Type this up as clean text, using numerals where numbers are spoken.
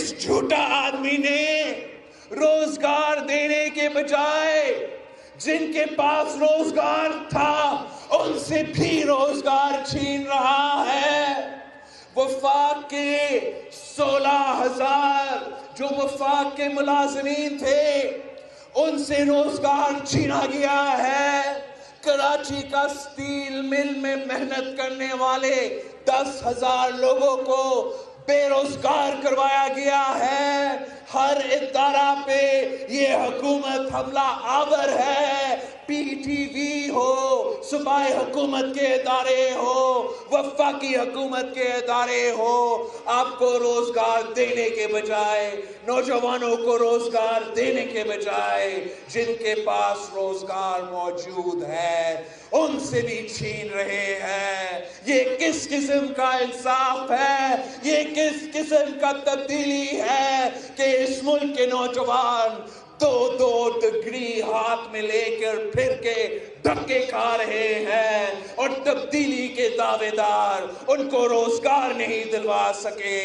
اس جھوٹا آدمی نے روزگار دینے کے بجائے جن کے پاس روزگار تھا ان سے بھی روزگار چھین رہا ہے۔ وفاق کے 16,000 جو وفاق کے ملازمین تھے ان سے روزگار چھینا گیا ہے۔ کراچی کا سٹیل مل میں محنت کرنے والے 10,000 لوگوں کو بے روزگار کروایا گیا ہے۔ ہر ادارہ پہ یہ حکومت حملہ آور ہے، پی ٹی وی ہو، صوبائی حکومت کے ادارے ہو، وفاقی حکومت کے ادارے ہو، آپ کو روزگار دینے کے بجائے، نوجوانوں کو روزگار دینے کے بجائے جن کے پاس روزگار موجود ہے ان سے بھی چھین رہے ہیں۔ یہ کس قسم کا انصاف ہے؟ یہ کس قسم کا تبدیلی ہے کہ اس ملک کے نوجوان 2 ڈگری ہاتھ میں لے کر پھر کے دھکے کھا رہے ہیں اور تبدیلی کے دعوے دار ان کو روزگار نہیں دلوا سکے۔